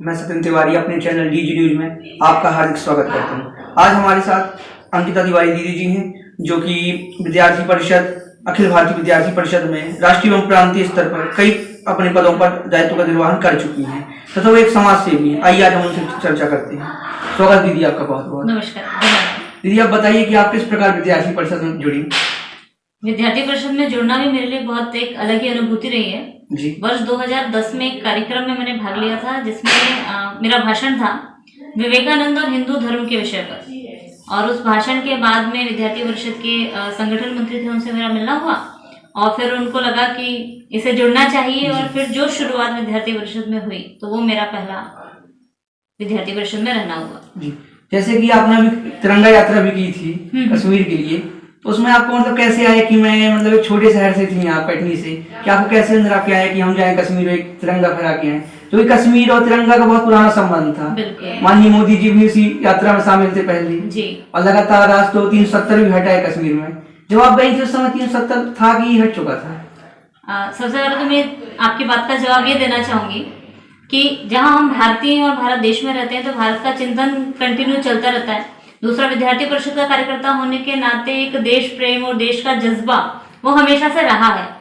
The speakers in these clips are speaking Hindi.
मैं सत्यन तिवारी अपने चैनल डीजी न्यूज में आपका हार्दिक स्वागत करता हूँ। आज हमारे साथ अंकिता तिवारी दीदी जी हैं, जो कि विद्यार्थी परिषद, अखिल भारतीय विद्यार्थी परिषद में राष्ट्रीय एवं प्रांतीय स्तर पर कई अपने पदों पर दायित्व का निर्वहन कर चुकी हैं तथा वो एक समाज सेवी हैं। आइए आज हम उनसे चर्चा करते हैं। स्वागत दीदी आपका बहुत बहुत। नमस्कार दीदी, आप बताइए कि आप किस प्रकार विद्यार्थी परिषद में जुड़ी? विद्यार्थी परिषद में जुड़ना भी मेरे लिए बहुत एक अलग ही अनुभूति रही है जी। वर्ष 2010 में एक कार्यक्रम में मैंने भाग लिया था, जिसमें मेरा भाषण था विवेकानंद और हिंदू धर्म के विषय पर। और उस भाषण के बाद में विद्यार्थी परिषद के संगठन मंत्री थे, उनसे मेरा मिलना हुआ और फिर उनको लगा कि इसे जुड़ना चाहिए। और फिर जो शुरुआत विद्यार्थी परिषद में हुई तो वो मेरा पहला विद्यार्थी परिषद में रहना हुआ। जी। जैसे कि आपने अभी तिरंगा यात्रा भी की थी कश्मीर के लिए, तो उसमें आपको मतलब कैसे आया कि मैं मतलब एक छोटे शहर से थी आप कटनी से, कि आपको कैसे अंदर आके आया कि हम जाए कश्मीर एक तिरंगा फहरा के आए? क्योंकि कश्मीर और तिरंगा का बहुत पुराना संबंध था। माननीय मोदी जी भी उसी यात्रा में शामिल थे पहले जी। और लगातार आज तो 370 भी हटा है कश्मीर में। जब आप गई थी उस समय 370 था कि हट चुका था? सबसे पहले तो मैं आपकी बात का जवाब ये देना चाहूंगी कि जहां हम भारतीय और भारत देश में रहते हैं तो भारत का चिंतन कंटिन्यू चलता रहता है। दूसरा, विद्यार्थी परिषद का कार्यकर्ता होने के नाते एक देश प्रेम और देश का जज्बा वो हमेशा से रहा है।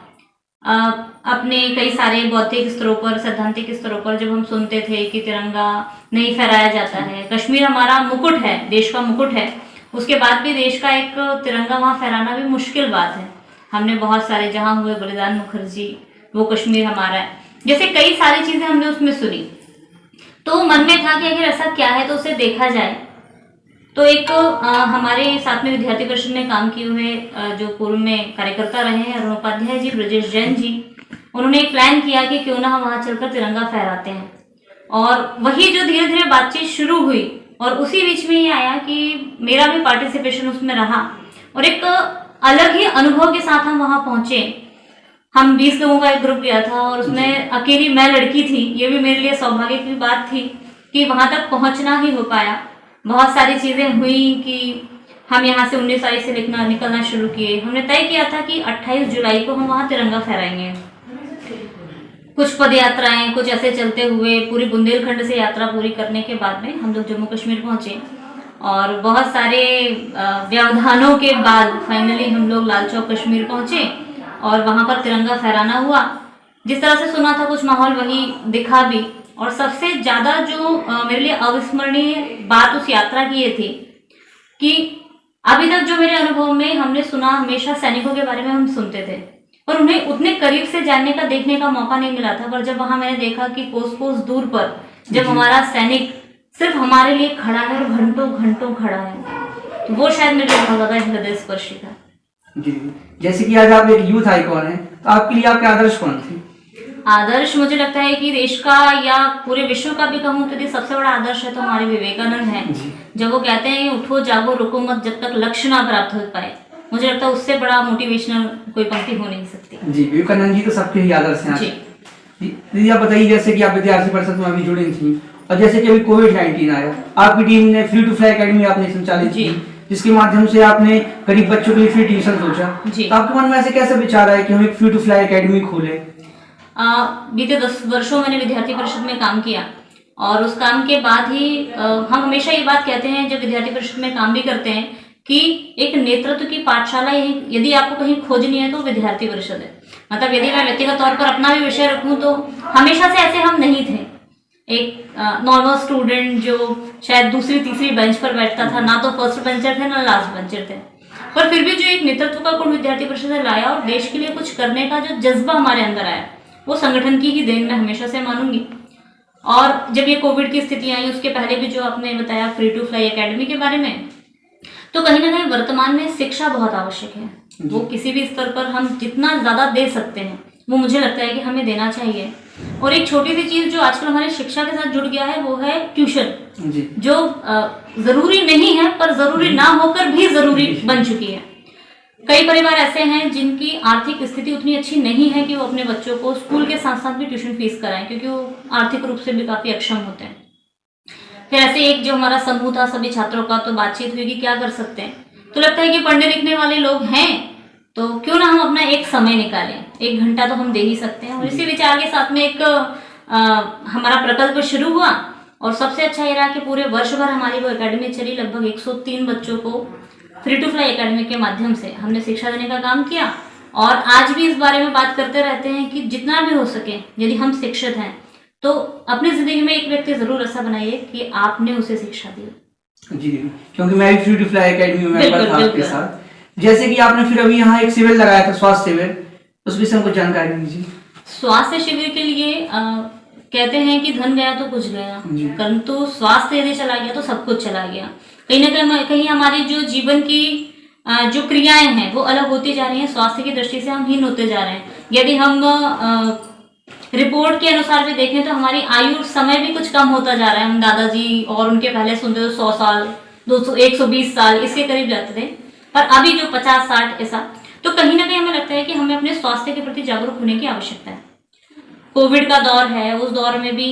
अपने कई सारे बौद्धिक स्तरों पर, सैद्धांतिक स्तरों पर जब हम सुनते थे कि तिरंगा नहीं फहराया जाता है, कश्मीर हमारा मुकुट है, देश का मुकुट है, उसके बाद भी देश का एक तिरंगा वहाँ फहराना भी मुश्किल बात है। हमने बहुत सारे जहाँ हुए बलिदान मुखर्जी, वो कश्मीर हमारा है, जैसे कई सारी चीजें हमने उसमें सुनी। तो मन में था कि अगर ऐसा क्या है तो उसे देखा जाए। तो एक हमारे साथ में विद्यार्थी परिषद में काम किए हुए जो पूर्व में कार्यकर्ता रहे हैं अरुण उपाध्याय जी, ब्रजेश जैन जी, उन्होंने एक प्लान किया कि क्यों ना हम वहां चलकर तिरंगा फहराते हैं। और वही जो धीरे धीरे बातचीत शुरू हुई और उसी बीच में ये आया कि मेरा भी पार्टिसिपेशन उसमें रहा और एक अलग ही अनुभव के साथ हम वहां पहुंचे। हम 20 लोगों का एक ग्रुप गया था और उसमें अकेली मैं लड़की थी। ये भी मेरे लिए सौभाग्य की बात थी कि वहां तक पहुंचना ही हो पाया। बहुत सारी चीजें हुई कि हम यहाँ से 19 तारीख से निकलना शुरू किए। हमने तय किया था कि 28 जुलाई को हम वहाँ तिरंगा फहराएंगे। कुछ पद यात्राएं, कुछ ऐसे चलते हुए पूरी बुंदेलखंड से यात्रा पूरी करने के बाद में हम लोग जम्मू कश्मीर पहुंचे और बहुत सारे व्यवधानों के बाद फाइनली हम लोग लाल चौक कश्मीर पहुंचे और वहां पर तिरंगा फहराना हुआ। जिस तरह से सुना था कुछ माहौल वही दिखा भी। और सबसे ज्यादा जो मेरे लिए अविस्मरणीय बात उस यात्रा की ये थी कि अभी तक जो मेरे अनुभव में हमने सुना, हमेशा सैनिकों के बारे में हम सुनते थे और उन्हें उतने करीब से जानने का, देखने का मौका नहीं मिला था। पर जब वहां मैंने देखा कि कोस दूर पर जब हमारा सैनिक सिर्फ हमारे लिए खड़ा है और घंटों घंटों खड़ा है, तो वो शायद मेरे लिए बहुत ज्यादा हृदय स्पर्शी था। जी। जैसे कि आज आप एक यूथ आइकॉन है, तो आपके लिए आपके आदर्श कौन थे? आदर्श मुझे लगता है कि देश का या पूरे विश्व का भी कहूँ तो सबसे बड़ा आदर्श है तो हमारे विवेकानंद है। जब वो कहते हैं उठो जागो रुको मत जब तक लक्ष्य ना प्राप्त हो पाए, मुझे लगता है उससे बड़ा मोटिवेशनल कोई पंक्ति हो नहीं सकती। जी, विवेकानंद जी तो सबके ही आदर्श हैं। दीदी, आप बताइए, जैसे कि आप विद्यार्थी परिषद में अभी जुड़ी थी और जैसे कि अभी कोविड-19 आया, आपकी टीम ने फ्री टू फ्लाई अकेडमी आपने संचालित की, जिसके माध्यम से आपने गरीब बच्चों के लिए फ्री ट्यूशन सोचा। तो आपके मन में ऐसे कैसे विचार आया कि हम एक फ्री टू फ्लाई अकेडमी खोले? बीते 10 वर्षों मैंने विद्यार्थी परिषद में काम किया और उस काम के बाद ही हम हमेशा ये बात कहते हैं जब विद्यार्थी परिषद में काम भी करते हैं कि एक नेतृत्व की पाठशाला यदि आपको कहीं खोजनी है तो विद्यार्थी परिषद है। मतलब यदि मैं व्यक्तिगत तौर पर अपना भी विषय रखूं तो हमेशा से ऐसे हम नहीं थे। एक नॉर्मल स्टूडेंट जो शायद दूसरी तीसरी बेंच पर बैठता था, ना तो फर्स्ट बेंचर थे ना लास्ट बेंचर थे, पर फिर भी जो एक नेतृत्व का गुण विद्यार्थी परिषद ने लाया और देश के लिए कुछ करने का जो जज्बा हमारे अंदर आया, वो संगठन की ही देन मैं हमेशा से मानूंगी। और जब ये कोविड की स्थिति आई, उसके पहले भी जो आपने बताया फ्री टू फ्लाई एकेडमी के बारे में, तो कहीं ना कहीं वर्तमान में शिक्षा बहुत आवश्यक है। वो किसी भी स्तर पर हम जितना ज्यादा दे सकते हैं वो मुझे लगता है कि हमें देना चाहिए। और एक छोटी सी चीज जो आजकल हमारी शिक्षा के साथ जुड़ गया है वो है ट्यूशन, जो जरूरी नहीं है पर जरूरी ना होकर भी जरूरी बन चुकी है। कई परिवार ऐसे हैं जिनकी आर्थिक स्थिति उतनी अच्छी नहीं है कि वो अपने बच्चों को स्कूल के साथ साथ भी ट्यूशन फीस कराएं, क्योंकि वो आर्थिक रूप से भी काफी अक्षम होते हैं। फिर ऐसे एक जो हमारा समूह था सभी छात्रों का, तो बातचीत हुई कि क्या कर सकते हैं। तो लगता है कि पढ़ने लिखने वाले लोग हैं तो क्यों ना हम अपना एक समय निकालें, 1 घंटा तो हम दे ही सकते हैं। और इसी विचार के साथ में एक हमारा प्रकल्प शुरू हुआ और सबसे अच्छा ये रहा कि पूरे वर्ष भर हमारी वो एकेडमी चली। लगभग 103 बच्चों को फ्री टू फ्लाई एकेडमी के माध्यम से हमने शिक्षा देने का काम किया। और आज भी इस बारे में बात करते रहते हैं कि जितना भी हो सके, यदि हम शिक्षित हैं तो अपनी जिंदगी में एक व्यक्ति जरूर ऐसा बनाइए कि आपने उसे शिक्षा दी। जी, क्योंकि मैं भी फ्री टू फ्लाई एकेडमी में मेंबर था आपके साथ। जैसे कि आपने फिर अभी यहाँ एक शिविर लगाया था, स्वास्थ्य शिविर, उस विषय में कुछ जानकारी दीजिए। स्वास्थ्य शिविर के लिए कहते हैं कि धन गया तो कुछ गया, परंतु स्वास्थ्य यदि चला गया तो सब कुछ चला गया। कहीं ना कहीं हमारी जो जीवन की जो क्रियाएं हैं वो अलग होती जा रही हैं। स्वास्थ्य की दृष्टि से हम हीन होते जा रहे हैं। यदि हम रिपोर्ट के अनुसार भी देखें तो हमारी आयु समय भी कुछ कम होता जा रहा है। हम दादाजी और उनके पहले सुनते तो 100 साल 200 120 साल इसके करीब जाते थे, पर अभी जो 50-60 ऐसा, तो कहीं ना कहीं हमें लगता है कि हमें अपने स्वास्थ्य के प्रति जागरूक होने की आवश्यकता है। कोविड का दौर है, उस दौर में भी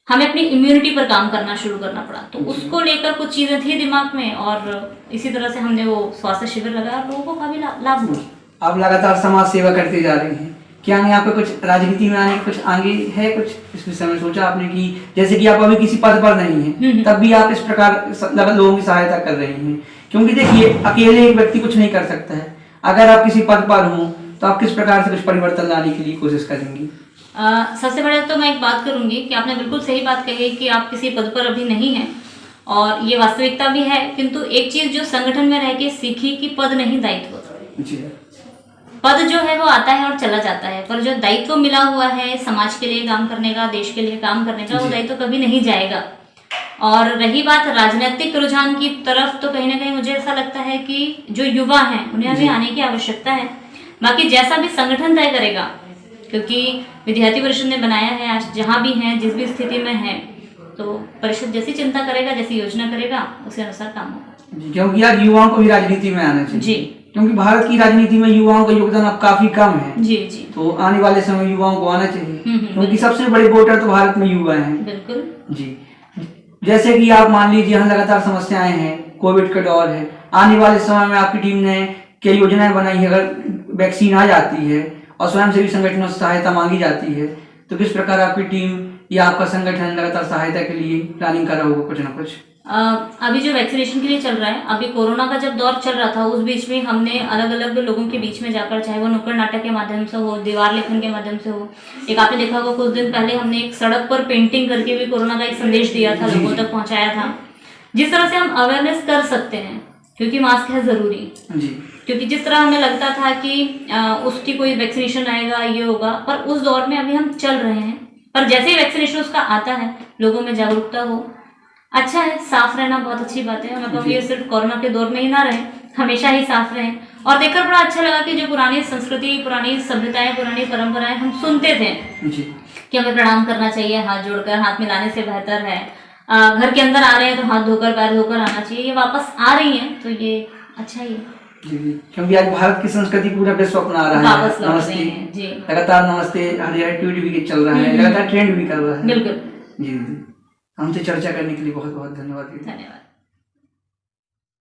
हमें अपनी इम्यूनिटी पर काम करना शुरू करना पड़ा, तो उसको लेकर कुछ चीजें थी दिमाग में और इसी तरह से हमने वो स्वास्थ्य शिविर लगाया। लोगों को काफी लाभ हुआ। आप लगातार समाज सेवा करते जा रहे हैं, क्या नहीं आपका कुछ राजनीति में आने कुछ आगे है, कुछ इस विषय में सोचा आपने कि जैसे कि आप अभी किसी पद पर नहीं हैं, तब भी आप इस प्रकार लोगों की सहायता कर रही हैं? क्योंकि देखिए, अकेले एक व्यक्ति कुछ नहीं कर सकता है। अगर आप किसी पद पर हों तो आप किस प्रकार से कुछ परिवर्तन लाने के लिए कोशिश करेंगी? सबसे पहले तो मैं एक बात करूंगी कि आपने बिल्कुल सही बात कही कि आप किसी पद पर अभी नहीं हैं और ये वास्तविकता भी है, किंतु एक चीज जो संगठन में रह के सीखी कि पद नहीं दायित्व। जी, पद जो है वो आता है और चला जाता है, पर जो दायित्व मिला हुआ है समाज के लिए काम करने का, देश के लिए काम करने का, वो दायित्व कभी नहीं जाएगा। और रही बात राजनीतिक रुझान की तरफ, तो कहीं ना कहीं मुझे ऐसा लगता है कि जो युवा हैं उन्हें अभी आने की आवश्यकता है। बाकी जैसा भी संगठन तय करेगा, क्योंकि विद्यार्थी परिषद ने बनाया है, आज जहाँ भी हैं, जिस भी स्थिति में है, तो परिषद जैसी चिंता करेगा, जैसी योजना करेगा, उसी अनुसार काम होगा। क्योंकि आज युवाओं को भी राजनीति में आना चाहिए। जी, क्योंकि भारत की राजनीति में युवाओं का योगदान अब काफी कम है। जी, तो आने वाले समय युवाओं को आना चाहिए, क्योंकि सबसे बड़े वोटर तो भारत में युवा हैं। बिल्कुल जी। जैसे कि आप मान लीजिए, यहाँ लगातार समस्याएं हैं, कोविड का दौर है, आने वाले समय में आपकी टीम ने क्या योजनाएं बनाई है? अगर वैक्सीन आ जाती है और स्वयंसेवी संगठनों से सहायता मांगी जाती है, तो किस प्रकार आपकी टीम या आपका संगठन लगातार सहायता के लिए प्लानिंग कर रहा होगा कुछ ना कुछ? अभी जो वैक्सीनेशन के लिए चल रहा है, अभी कोरोना का जब दौर चल रहा था, उस बीच में हमने अलग अलग लोगों के बीच में जाकर, चाहे वो नुक्कड़ नाटक के माध्यम से हो, दीवार लेखन के माध्यम से हो, एक आपने देखा होगा कुछ दिन पहले हमने एक सड़क पर पेंटिंग करके भी कोरोना का एक संदेश दिया था, लोगों तक पहुंचाया था। जिस तरह से हम अवेयरनेस कर सकते हैं, क्योंकि मास्क है जरूरी, क्योंकि जिस तरह हमें लगता था कि उसकी कोई वैक्सीनेशन आएगा, ये होगा, पर उस दौर में अभी हम चल रहे हैं। पर जैसे ही वैक्सीनेशन उसका आता है, लोगों में जागरूकता हो, अच्छा है। साफ रहना बहुत अच्छी बात है। मैं कहूँगी ये सिर्फ कोरोना के दौर में ही ना रहे, हमेशा ही साफ रहें। और देखकर बड़ा अच्छा लगा कि जो पुरानी संस्कृति, पुरानी सभ्यताएं, पुरानी परंपराएं हम सुनते थे कि हमें प्रणाम करना चाहिए, हाथ जोड़कर, हाथ मिलाने से बेहतर है, घर के अंदर आ रहे हैं तो हाथ धोकर, पैर धोकर आना चाहिए, ये वापस आ रही हैं, तो ये अच्छा ही है। क्योंकि आज भारत की संस्कृति पूरा विश्व अपना रहा है। नमस्ते जी, लगातार नमस्ते हर ट्वीट भी चल रहा है, लगातार ट्रेंड भी कर रहा है। बिल्कुल जी। हमसे चर्चा करने के लिए बहुत बहुत धन्यवाद। धन्यवाद।